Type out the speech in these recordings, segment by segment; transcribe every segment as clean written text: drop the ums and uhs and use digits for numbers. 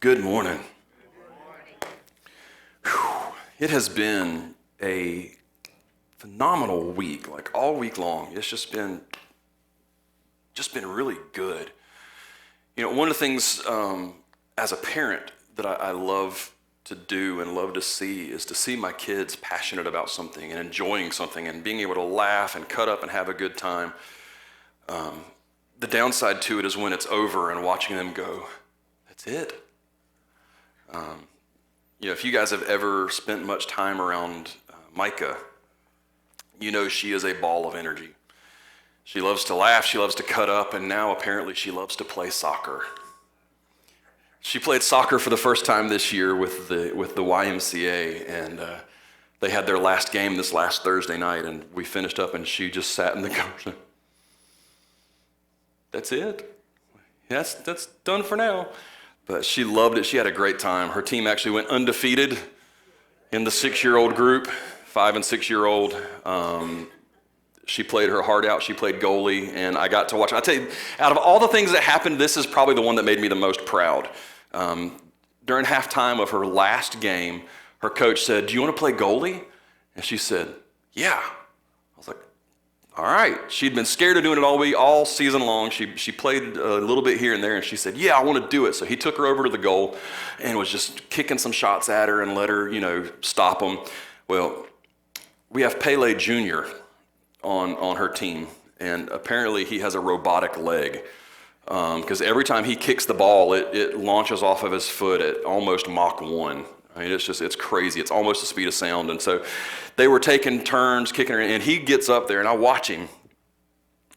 Good morning. Whew. It has been a phenomenal week, like all week long. It's just been really good. You know, one of the things as a parent that I love to do and love to see is to see my kids passionate about something and enjoying something and being able to laugh and cut up and have a good time. The downside to it is when it's over and watching them go, that's it. If you guys have ever spent much time around Micah, you know she is a ball of energy. She loves to laugh, she loves to cut up, and now apparently she loves to play soccer. She played soccer for the first time this year with the YMCA, and they had their last game this last Thursday night, and we finished up, and she just sat in the car. That's it. That's done for now. But she loved it. She had a great time. Her team actually went undefeated in the 6-year-old group, 5 and 6-year-old. She played her heart out. She played goalie, and I got to watch. I tell you, out of all the things that happened, this is probably the one that made me the most proud. During halftime of her last game, her coach said, "Do you want to play goalie?" And she said, "Yeah." I was like, all right. She'd been scared of doing it all season long. She played a little bit here and there, and she said, "Yeah, I want to do it." So he took her over to the goal and was just kicking some shots at her and let her, stop them. Well, we have Pele Jr. on her team, and apparently he has a robotic leg because every time he kicks the ball, it launches off of his foot at almost Mach 1. I mean, it's crazy. It's almost the speed of sound. And so they were taking turns kicking her, and he gets up there, and I watch him,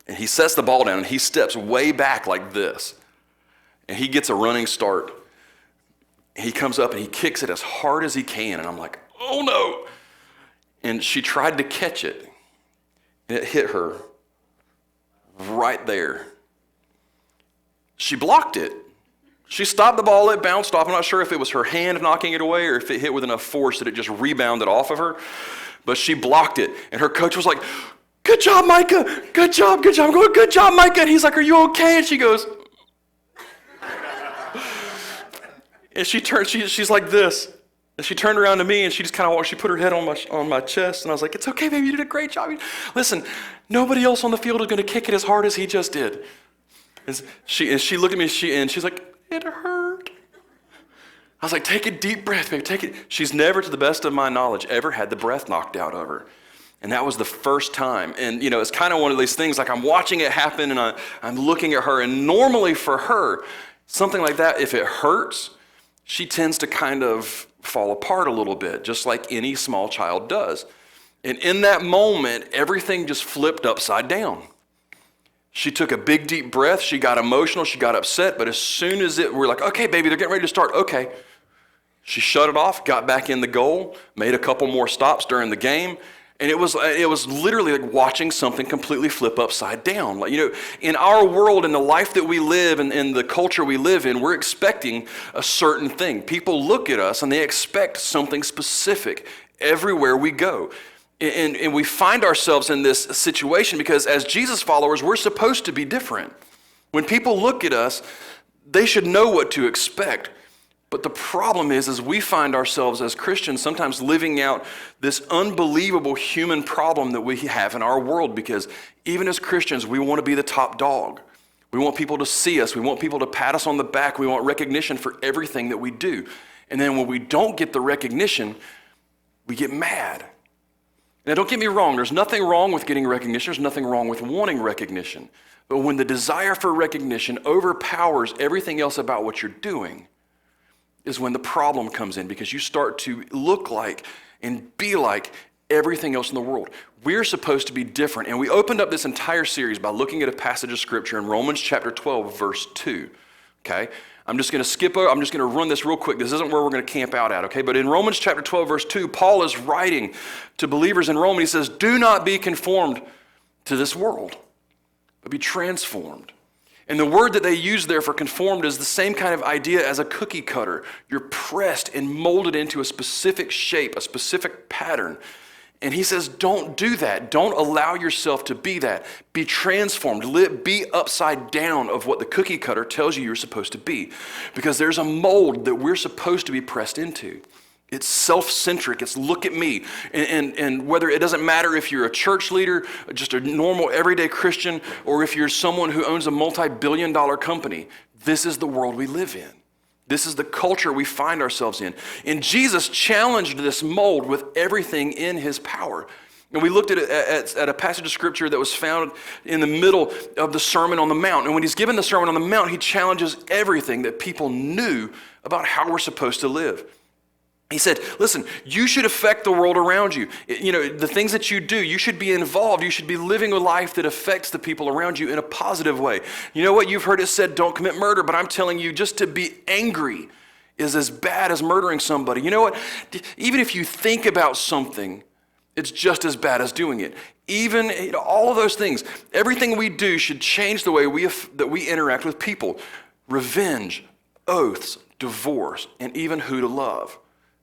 and he sets the ball down, and he steps way back like this, and he gets a running start. He comes up, and he kicks it as hard as he can, and I'm like, oh, no. And she tried to catch it, and it hit her right there. She blocked it. She stopped the ball, it bounced off. I'm not sure if it was her hand knocking it away or if it hit with enough force that it just rebounded off of her, but she blocked it. And her coach was like, "Good job, Micah, good job. I'm going, "Good job, Micah." And he's like, "Are you okay?" And she goes, and she's like this. And she turned around to me and she just kind of walked, she put her head on my chest, and I was like, "It's okay, baby, you did a great job. Listen, nobody else on the field is going to kick it as hard as he just did." And she looked at me and she's like, "It hurt." I was like, "Take a deep breath, baby, take it." She's never, to the best of my knowledge, ever had the breath knocked out of her. And that was the first time. And, it's kind of one of these things, like I'm watching it happen and I'm looking at her. And normally for her, something like that, if it hurts, she tends to kind of fall apart a little bit, just like any small child does. And in that moment, everything just flipped upside down. She took a big, deep breath. She got emotional. She got upset. But as soon as we're like, "Okay, baby, they're getting ready to start." Okay. She shut it off, got back in the goal, made a couple more stops during the game. And it was literally like watching something completely flip upside down. Like, in our world, in the life that we live and in the culture we live in, we're expecting a certain thing. People look at us and they expect something specific everywhere we go. And we find ourselves in this situation because as Jesus followers, we're supposed to be different. When people look at us, they should know what to expect. But the problem is we find ourselves as Christians sometimes living out this unbelievable human problem that we have in our world, because even as Christians, we want to be the top dog. We want people to see us. We want people to pat us on the back. We want recognition for everything that we do. And then when we don't get the recognition, we get mad. Now, don't get me wrong. There's nothing wrong with getting recognition. There's nothing wrong with wanting recognition. But when the desire for recognition overpowers everything else about what you're doing is when the problem comes in, because you start to look like and be like everything else in the world. We're supposed to be different. And we opened up this entire series by looking at a passage of scripture in Romans chapter 12, verse 2. Okay? I'm just going to run this real quick. This isn't where we're going to camp out at, okay? But in Romans chapter 12, verse 2, Paul is writing to believers in Rome, and he says, "Do not be conformed to this world, but be transformed." And the word that they use there for conformed is the same kind of idea as a cookie cutter. You're pressed and molded into a specific shape, a specific pattern. And he says, don't do that. Don't allow yourself to be that. Be transformed. Be upside down of what the cookie cutter tells you you're supposed to be. Because there's a mold that we're supposed to be pressed into. It's self-centric. It's look at me. And whether it doesn't matter if you're a church leader, just a normal everyday Christian, or if you're someone who owns a multi-billion-dollar company, this is the world we live in. This is the culture we find ourselves in. And Jesus challenged this mold with everything in his power. And we looked at a passage of scripture that was found in the middle of the Sermon on the Mount. And when he's given the Sermon on the Mount, he challenges everything that people knew about how we're supposed to live. He said, listen, you should affect the world around you. The things that you do, you should be involved. You should be living a life that affects the people around you in a positive way. You know what? You've heard it said, don't commit murder, but I'm telling you, just to be angry is as bad as murdering somebody. You know what? Even if you think about something, it's just as bad as doing it. Even all of those things, everything we do should change the way that we interact with people. Revenge, oaths, divorce, and even who to love.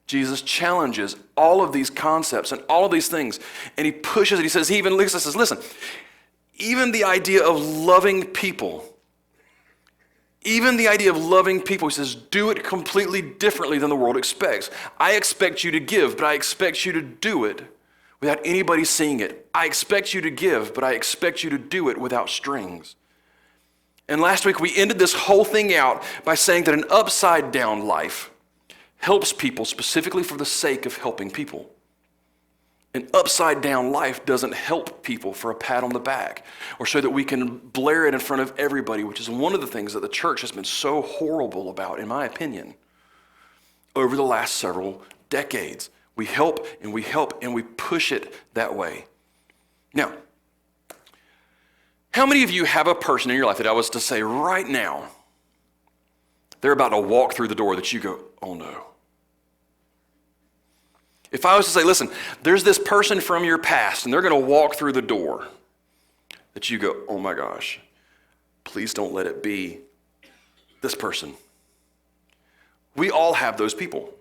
Jesus challenges all of these concepts and all of these things, and he pushes it. He says, listen, even the idea of loving people, he says, do it completely differently than the world expects. I expect you to give, but I expect you to do it without anybody seeing it. I expect you to give, but I expect you to do it without strings. And last week, we ended this whole thing out by saying that an upside down life helps people specifically for the sake of helping people. An upside down life doesn't help people for a pat on the back or so that we can blare it in front of everybody, which is one of the things that the church has been so horrible about, in my opinion, over the last several decades. We help and we push it that way. Now, how many of you have a person in your life that I was to say right now, they're about to walk through the door that you go, oh no. If I was to say, listen, there's this person from your past and they're going to walk through the door that you go, oh my gosh, please don't let it be this person. We all have those people.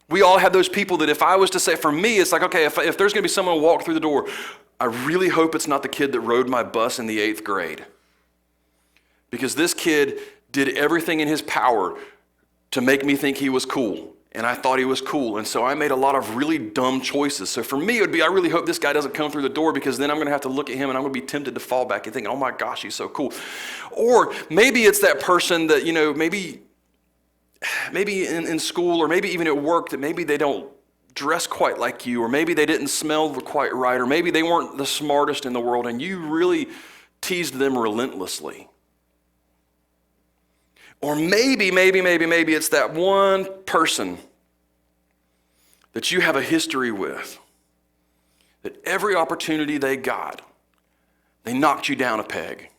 We all have those people that if I was to say, for me, it's like, okay, if there's going to be someone who walk through the door, I really hope it's not the kid that rode my bus in the 8th grade. Because this kid did everything in his power to make me think he was cool. And I thought he was cool. And so I made a lot of really dumb choices. So for me, it would be, I really hope this guy doesn't come through the door because then I'm going to have to look at him and I'm going to be tempted to fall back and think, oh my gosh, he's so cool. Or maybe it's that person that, maybe in school or maybe even at work that maybe they don't dress quite like you, or maybe they didn't smell quite right, or maybe they weren't the smartest in the world and you really teased them relentlessly. Or maybe it's that one person that you have a history with, that every opportunity they got, they knocked you down a peg.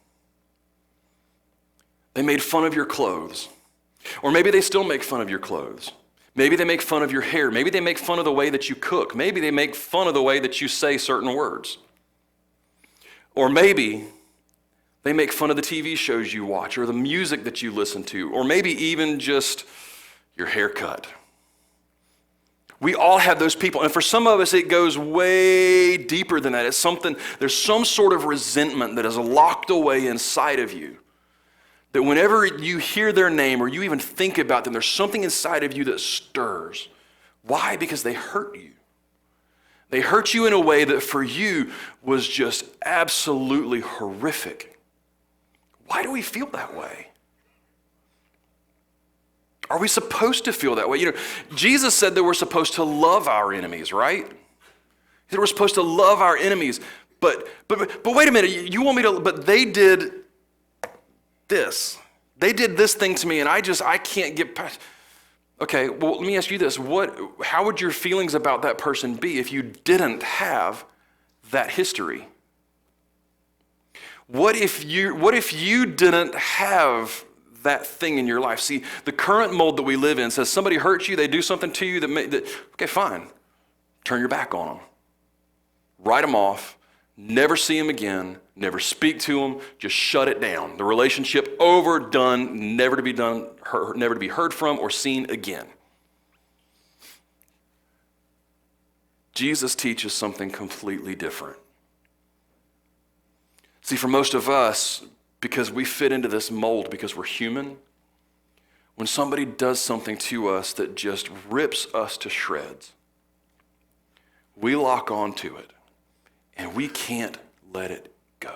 They made fun of your clothes. Or maybe they still make fun of your clothes. Maybe they make fun of your hair. Maybe they make fun of the way that you cook. Maybe they make fun of the way that you say certain words. Or maybe they make fun of the TV shows you watch or the music that you listen to, or maybe even just your haircut. We all have those people. And for some of us, it goes way deeper than that. It's something, there's some sort of resentment that is locked away inside of you. That whenever you hear their name or you even think about them, there's something inside of you that stirs. Why? Because they hurt you. They hurt you in a way that for you was just absolutely horrific. Why do we feel that way? Are we supposed to feel that way? Jesus said that we're supposed to love our enemies, right? He said we're supposed to love our enemies. But wait a minute, you want me to, but they did this. They did this thing to me and I can't get past. Okay, well, let me ask you this. How would your feelings about that person be if you didn't have that history? What if you didn't have that thing in your life? See, the current mold that we live in says somebody hurts you, they do something to you okay, fine. Turn your back on them. Write them off. Never see them again. Never speak to them. Just shut it down. The relationship over, done, never to be heard from or seen again. Jesus teaches something completely different. See, for most of us, because we fit into this mold because we're human, when somebody does something to us that just rips us to shreds, we lock onto it and we can't let it go.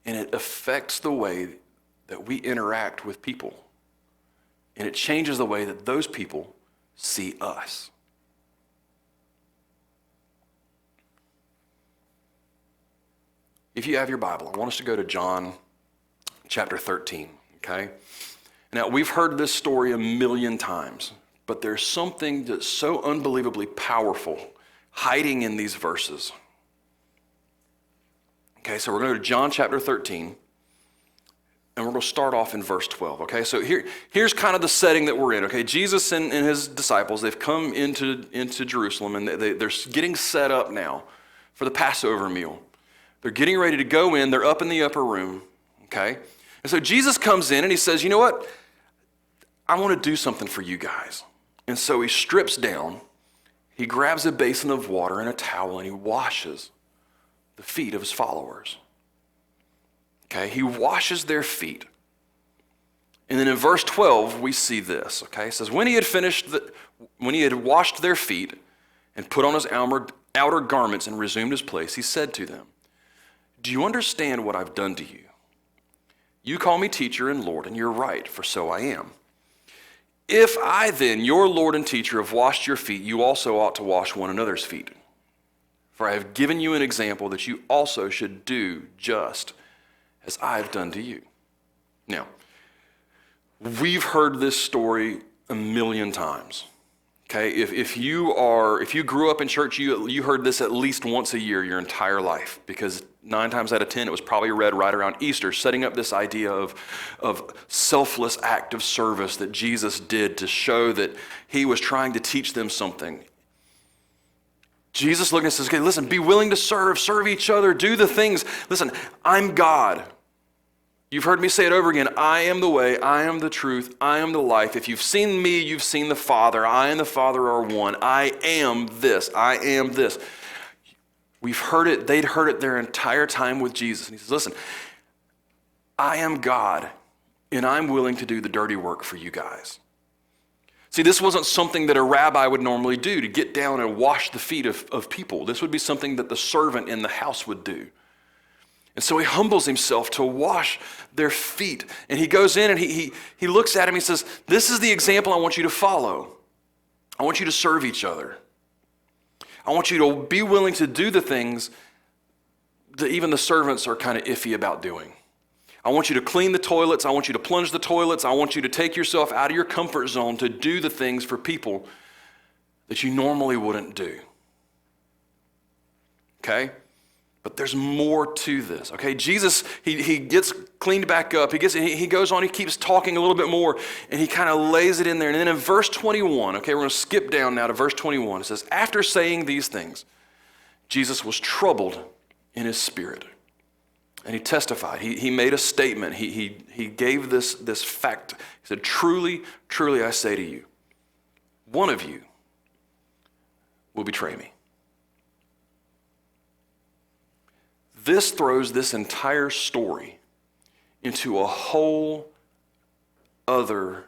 And it affects the way that we interact with people. And it changes the way that those people see us. If you have your Bible, I want us to go to John chapter 13, okay? Now, we've heard this story a million times, but there's something that's so unbelievably powerful hiding in these verses. Okay, so we're going to go to John chapter 13, and we're going to start off in verse 12, okay? So here's kind of the setting that we're in, okay? Jesus and his disciples, they've come into Jerusalem, and they're getting set up now for the Passover meal. They're getting ready to go in. They're up in the upper room, okay? And so Jesus comes in and he says, you know what? I want to do something for you guys. And so he strips down. He grabs a basin of water and a towel and he washes the feet of his followers. Okay? He washes their feet. And then in verse 12, we see this, okay? It says, when he had washed their feet and put on his outer garments and resumed his place, he said to them, do you understand what I've done to you? You call me teacher and Lord, and you're right, for so I am. If I then, your Lord and teacher, have washed your feet, you also ought to wash one another's feet. For I have given you an example that you also should do just as I have done to you. Now, we've heard this story a million times. Okay, if you grew up in church, you heard this at least once a year your entire life, because 9 times out of 10 it was probably read right around Easter, setting up this idea of selfless act of service that Jesus did to show that he was trying to teach them something. Jesus looking and says, okay, listen, be willing to serve each other, do the things. Listen, I'm God. You've heard me say it over again. I am the way, I am the truth, I am the life. If you've seen me, you've seen the Father. I and the Father are one. I am this. I am this. We've heard it. They'd heard it their entire time with Jesus. And he says, listen, I am God, and I'm willing to do the dirty work for you guys. See, this wasn't something that a rabbi would normally do, to get down and wash the feet of people. This would be something that the servant in the house would do. And so he humbles himself to wash their feet. And he goes in and he looks at him. He says, this is the example I want you to follow. I want you to serve each other. I want you to be willing to do the things that even the servants are kind of iffy about doing. I want you to clean the toilets. I want you to plunge the toilets. I want you to take yourself out of your comfort zone to do the things for people that you normally wouldn't do. Okay? But there's more to this, okay? Jesus, he gets cleaned back up. He goes on, he keeps talking a little bit more, and he kind of lays it in there. And then in verse 21, okay, we're going to skip down now to verse 21. It says, after saying these things, Jesus was troubled in his spirit. And he testified. He made a statement. He gave this fact. He said, truly, truly, I say to you, one of you will betray me. This throws this entire story into a whole other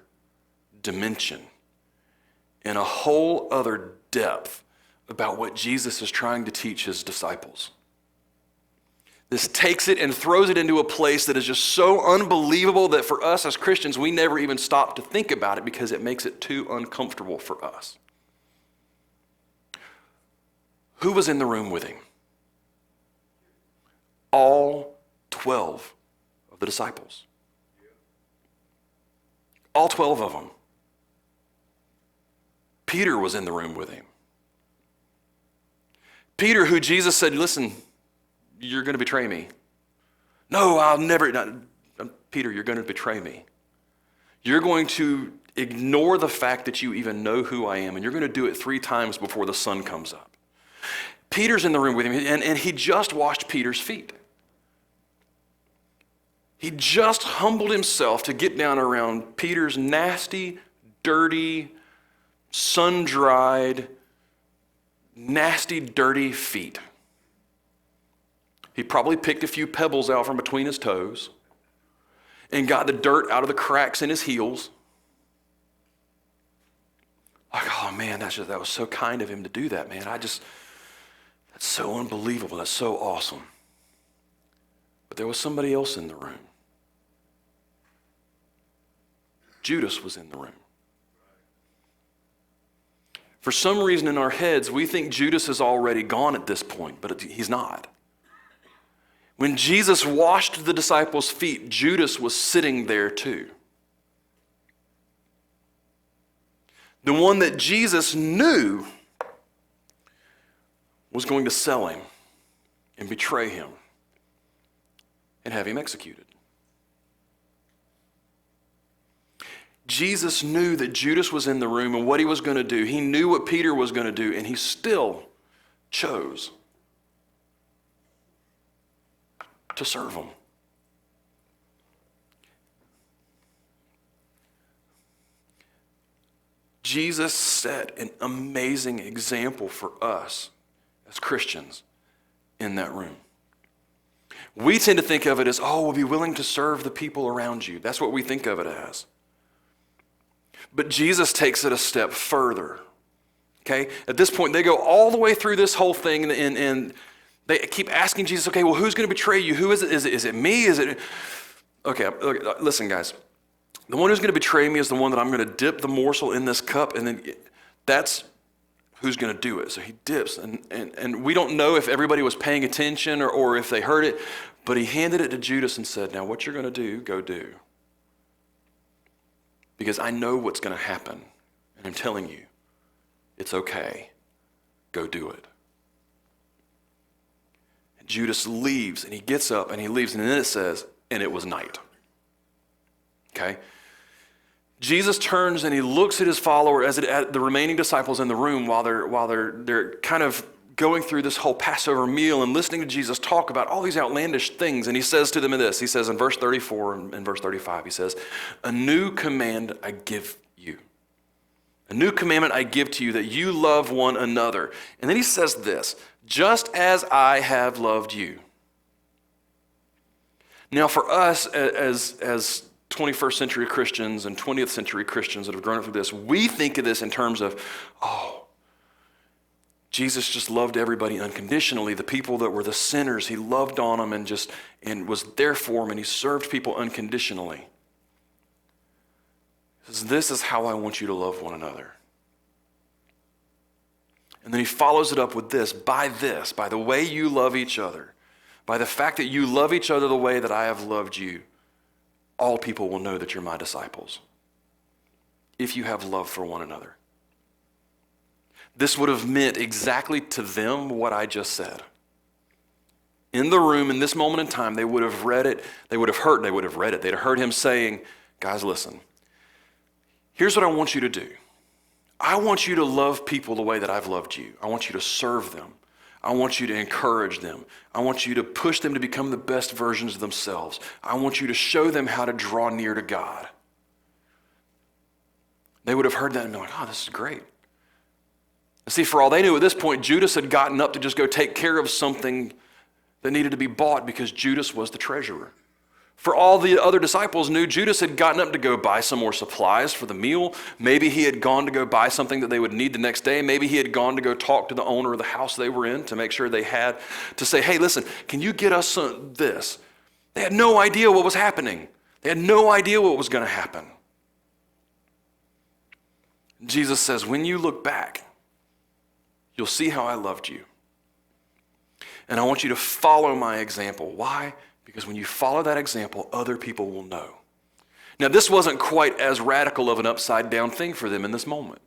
dimension and a whole other depth about what Jesus is trying to teach his disciples. This takes it and throws it into a place that is just so unbelievable that for us as Christians, we never even stop to think about it because it makes it too uncomfortable for us. Who was in the room with him? All 12 of the disciples. All 12 of them. Peter was in the room with him. Peter, who Jesus said, listen, you're going to betray me. No, I'll never. Peter, you're going to betray me. You're going to ignore the fact that you even know who I am, and you're going to do it 3 times before the sun comes up. Peter's in the room with him, and he just washed Peter's feet. He just humbled himself to get down around Peter's nasty, dirty, sun-dried, nasty, dirty feet. He probably picked a few pebbles out from between his toes and got the dirt out of the cracks in his heels. Like, oh man, that was so kind of him to do that, man. That's so unbelievable. That's so awesome. But there was somebody else in the room. Judas was in the room. For some reason in our heads, we think Judas is already gone at this point, but he's not. When Jesus washed the disciples' feet, Judas was sitting there too. The one that Jesus knew was going to sell him and betray him and have him executed. Jesus knew that Judas was in the room and what he was going to do. He knew what Peter was going to do, and he still chose to serve him. Jesus set an amazing example for us as Christians in that room. We tend to think of it as, oh, we'll be willing to serve the people around you. That's what we think of it as. But Jesus takes it a step further. Okay? At this point, they go all the way through this whole thing, and they keep asking Jesus, okay, well, who's going to betray you? Who is it? Is it me? Is it? Okay, listen, guys. The one who's going to betray me is the one that I'm going to dip the morsel in this cup, and then that's who's going to do it. So he dips, and we don't know if everybody was paying attention or if they heard it, but he handed it to Judas and said, now what you're going to do, go do. Because I know what's going to happen, and I'm telling you, it's okay. Go do it. And Judas leaves, and he gets up, and he leaves, and then it says, and it was night. Okay? Jesus turns and he looks at his follower, at the remaining disciples in the room while they're kind of going through this whole Passover meal and listening to Jesus talk about all these outlandish things. And he says to them this, he says in verse 34 and verse 35, he says, a new command I give you. A new commandment I give to you, that you love one another. And then he says this, just as I have loved you. Now for us as 21st century Christians and 20th century Christians that have grown up through this, we think of this in terms of, oh, Jesus just loved everybody unconditionally. The people that were the sinners, he loved on them and was there for them, and he served people unconditionally. He says, this is how I want you to love one another. And then he follows it up with this, by the way you love each other, by the fact that you love each other the way that I have loved you, all people will know that you're my disciples, if you have love for one another. This would have meant exactly to them what I just said. In the room, in this moment in time, they would have read it, they'd have heard him saying, guys, listen, here's what I want you to do. I want you to love people the way that I've loved you. I want you to serve them. I want you to encourage them. I want you to push them to become the best versions of themselves. I want you to show them how to draw near to God. They would have heard that and been like, oh, this is great. And see, for all they knew at this point, Judas had gotten up to just go take care of something that needed to be bought because Judas was the treasurer. For all the other disciples knew, Judas had gotten up to go buy some more supplies for the meal. Maybe he had gone to go buy something that they would need the next day. Maybe he had gone to go talk to the owner of the house they were in to make sure they had to say, hey, listen, can you get us this? They had no idea what was happening. They had no idea what was going to happen. Jesus says, when you look back, you'll see how I loved you. And I want you to follow my example. Why? Because when you follow that example, other people will know. Now, this wasn't quite as radical of an upside down thing for them in this moment.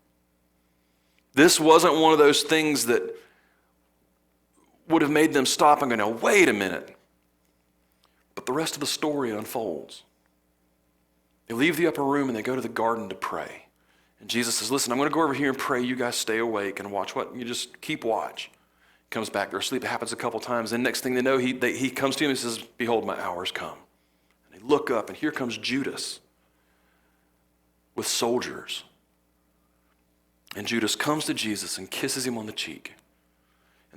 This wasn't one of those things that would have made them stop and go, now, wait a minute. But the rest of the story unfolds. They leave the upper room and they go to the garden to pray. And Jesus says, listen, I'm going to go over here and pray. You guys stay awake and watch what? You just keep watch. Comes back, they're asleep. It happens a couple times. Then next thing they know, he comes to him and says, behold, my hour's come. And they look up, and here comes Judas with soldiers. And Judas comes to Jesus and kisses him on the cheek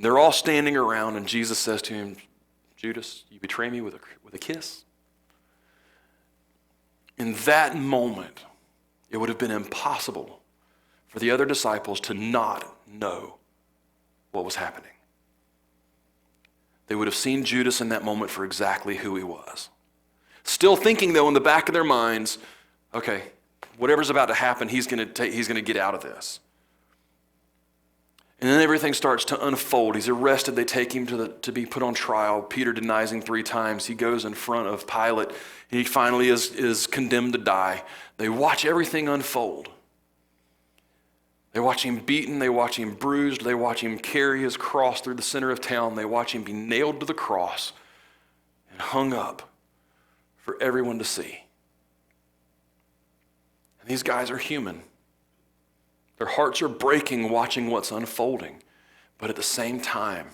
And they're all standing around, and Jesus says to him, Judas, you betray me with a kiss? In that moment, it would have been impossible for the other disciples to not know what was happening. They would have seen Judas in that moment for exactly who he was. Still thinking, though, in the back of their minds, okay, whatever's about to happen, he's going to get out of this. And then everything starts to unfold. He's arrested. They take him to be put on trial. Peter denies him 3 times. He goes in front of Pilate. He finally is condemned to die. They watch everything unfold. They watch him beaten. They watch him bruised. They watch him carry his cross through the center of town. They watch him be nailed to the cross and hung up for everyone to see. And these guys are human. Their hearts are breaking watching what's unfolding. But at the same time,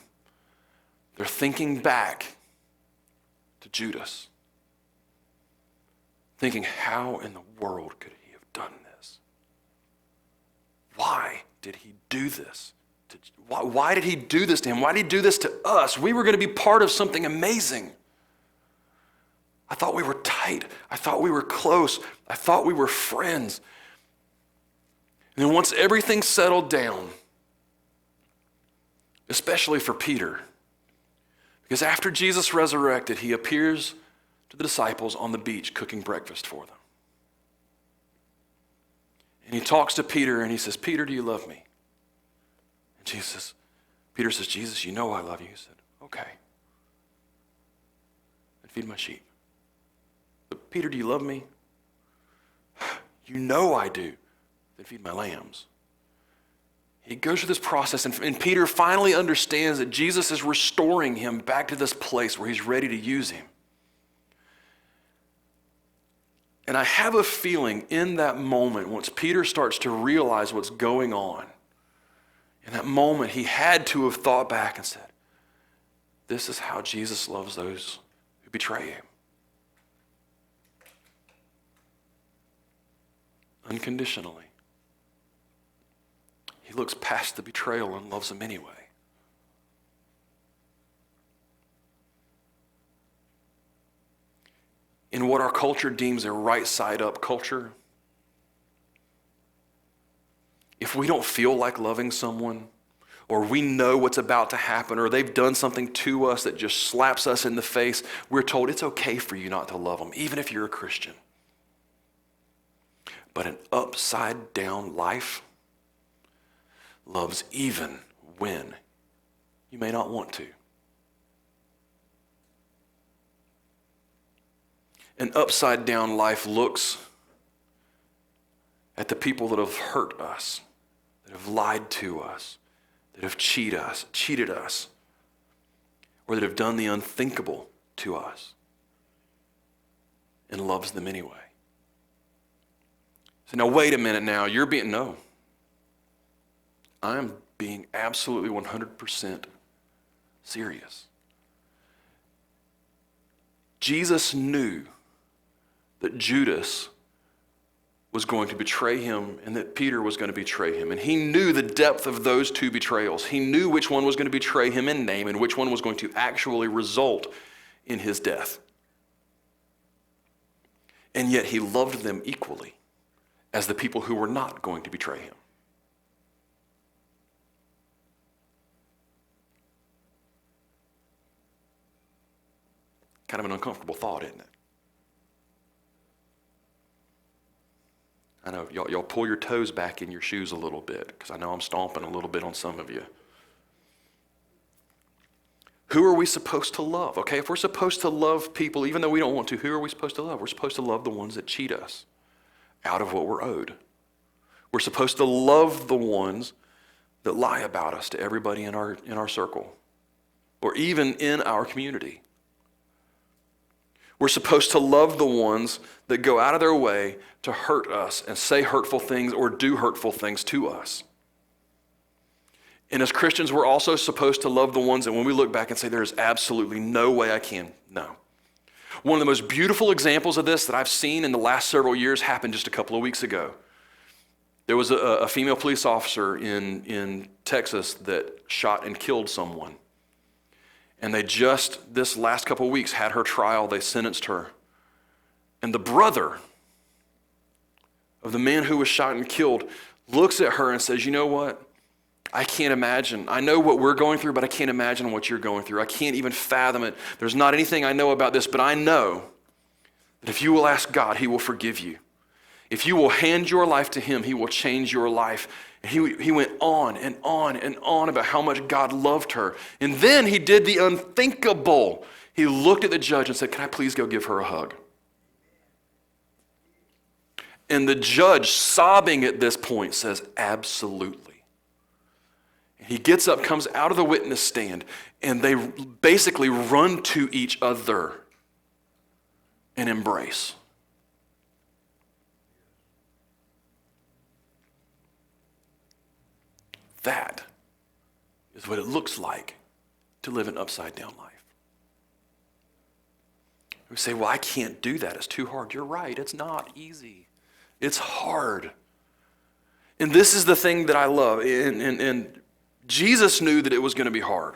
they're thinking back to Judas. Thinking, how in the world could he have done this? Why did he do this? Why did he do this to him? Why did he do this to us? We were going to be part of something amazing. I thought we were tight. I thought we were close. I thought we were friends. And then once everything settled down, especially for Peter, because after Jesus resurrected, he appears to the disciples on the beach cooking breakfast for them. And he talks to Peter and he says, Peter, do you love me? And Peter says, Jesus, you know I love you. He said, okay. And feed my sheep. But Peter, do you love me? You know I do. Then feed my lambs. He goes through this process, and Peter finally understands that Jesus is restoring him back to this place where he's ready to use him. And I have a feeling in that moment, once Peter starts to realize what's going on, in that moment he had to have thought back and said, this is how Jesus loves those who betray him. Unconditionally. He looks past the betrayal and loves them anyway. In what our culture deems a right side up culture, if we don't feel like loving someone, or we know what's about to happen, or they've done something to us that just slaps us in the face, we're told it's okay for you not to love them, even if you're a Christian. But an upside down life loves even when you may not want to. An upside down life looks at the people that have hurt us, that have lied to us, that have cheated us, or that have done the unthinkable to us, and loves them anyway. So now wait a minute now, no. I'm being absolutely 100% serious. Jesus knew that Judas was going to betray him and that Peter was going to betray him. And he knew the depth of those 2 betrayals. He knew which one was going to betray him in name and which one was going to actually result in his death. And yet he loved them equally as the people who were not going to betray him. Kind of an uncomfortable thought, isn't it? I know, y'all pull your toes back in your shoes a little bit, because I know I'm stomping a little bit on some of you. Who are we supposed to love? Okay, if we're supposed to love people, even though we don't want to, who are we supposed to love? We're supposed to love the ones that cheat us out of what we're owed. We're supposed to love the ones that lie about us to everybody in our circle, or even in our community. We're supposed to love the ones that go out of their way to hurt us and say hurtful things or do hurtful things to us. And as Christians, we're also supposed to love the ones that when we look back and say, there's absolutely no way I can, no. One of the most beautiful examples of this that I've seen in the last several years happened just a couple of weeks ago. There was a female police officer in Texas that shot and killed someone. And they just, this last couple of weeks, had her trial. They sentenced her. And the brother of the man who was shot and killed looks at her and says, you know what? I can't imagine. I know what we're going through, but I can't imagine what you're going through. I can't even fathom it. There's not anything I know about this, but I know that if you will ask God, he will forgive you. If you will hand your life to him, he will change your life. And he went on and on and on about how much God loved her. And then he did the unthinkable. He looked at the judge and said, can I please go give her a hug? And the judge, sobbing at this point, says, absolutely. And he gets up, comes out of the witness stand, and they basically run to each other and embrace. That is what it looks like to live an upside-down life. We say, well, I can't do that. It's too hard. You're right. It's not easy. It's hard. And this is the thing that I love. And Jesus knew that it was going to be hard.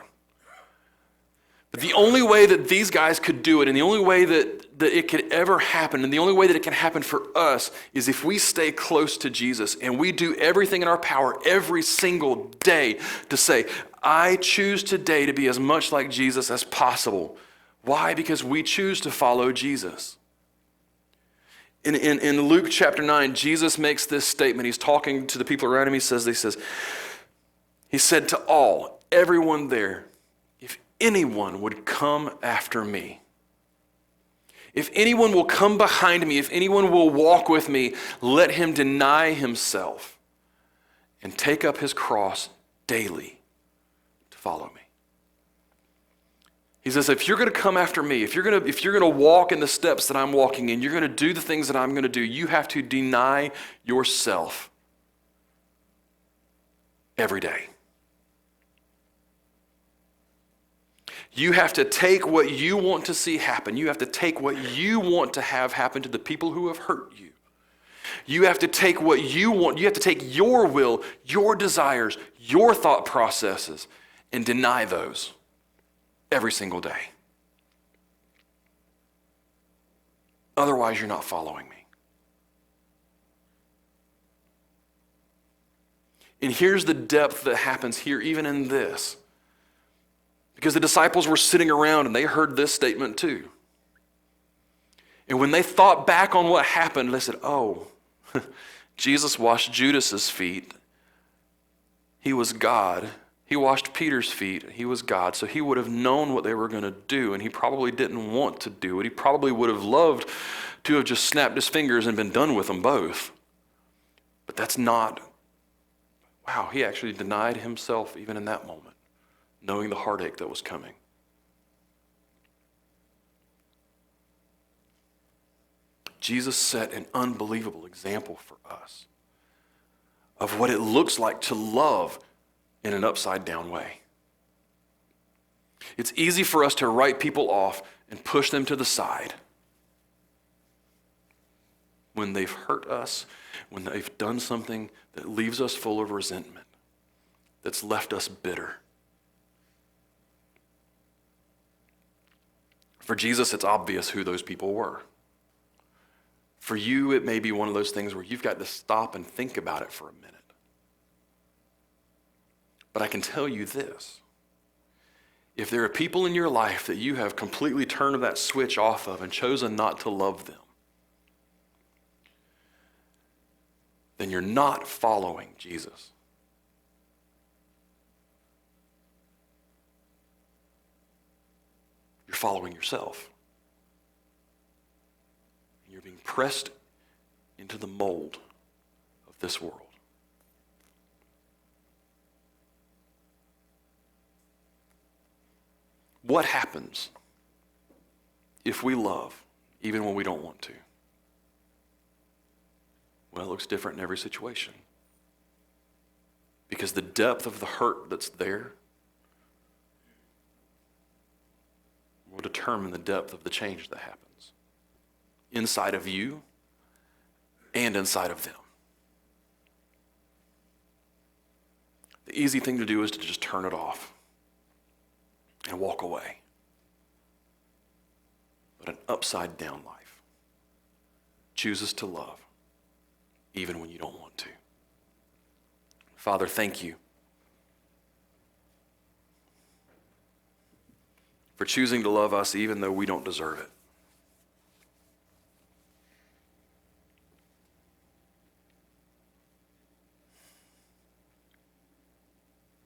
But the only way that these guys could do it, and the only way that it could ever happen, and the only way that it can happen for us, is if we stay close to Jesus and we do everything in our power every single day to say, I choose today to be as much like Jesus as possible. Why? Because we choose to follow Jesus. In Luke chapter 9, Jesus makes this statement. He's talking to the people around him. He said to all, everyone there, if anyone would come after me, if anyone will come behind me, if anyone will walk with me, let him deny himself and take up his cross daily to follow me. He says, if you're going to come after me, if you're going to walk in the steps that I'm walking in, you're going to do the things that I'm going to do, you have to deny yourself every day. You have to take what you want to see happen. You have to take what you want to have happen to the people who have hurt you. You have to take what you want. You have to take your will, your desires, your thought processes, and deny those every single day. Otherwise, you're not following me. And here's the depth that happens here, even in this. Because the disciples were sitting around and they heard this statement too. And when they thought back on what happened, they said, oh, Jesus washed Judas's feet. He was God. He washed Peter's feet. He was God. So he would have known what they were going to do, and he probably didn't want to do it. He probably would have loved to have just snapped his fingers and been done with them both. But that's not, wow, he actually denied himself even in that moment, knowing the heartache that was coming. Jesus set an unbelievable example for us of what it looks like to love in an upside-down way. It's easy for us to write people off and push them to the side when they've hurt us, when they've done something that leaves us full of resentment, that's left us bitter. For Jesus, it's obvious who those people were. For you, it may be one of those things where you've got to stop and think about it for a minute. But I can tell you this. If there are people in your life that you have completely turned that switch off of and chosen not to love them, then you're not following Jesus. You're following yourself. You're being pressed into the mold of this world. What happens if we love even when we don't want to? Well, it looks different in every situation. Because the depth of the hurt that's there will determine the depth of the change that happens inside of you and inside of them. The easy thing to do is to just turn it off and walk away. But an upside down life chooses to love even when you don't want to. Father, thank you for choosing to love us even though we don't deserve it.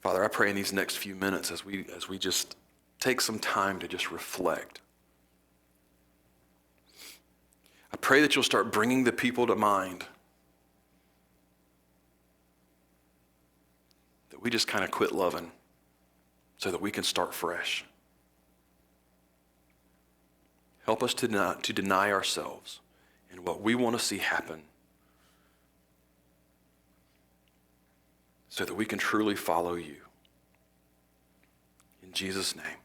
Father, I pray in these next few minutes as we just take some time to just reflect. I pray that you'll start bringing the people to mind that we just kind of quit loving so that we can start fresh. Help us to deny ourselves and what we want to see happen so that we can truly follow you. In Jesus' name.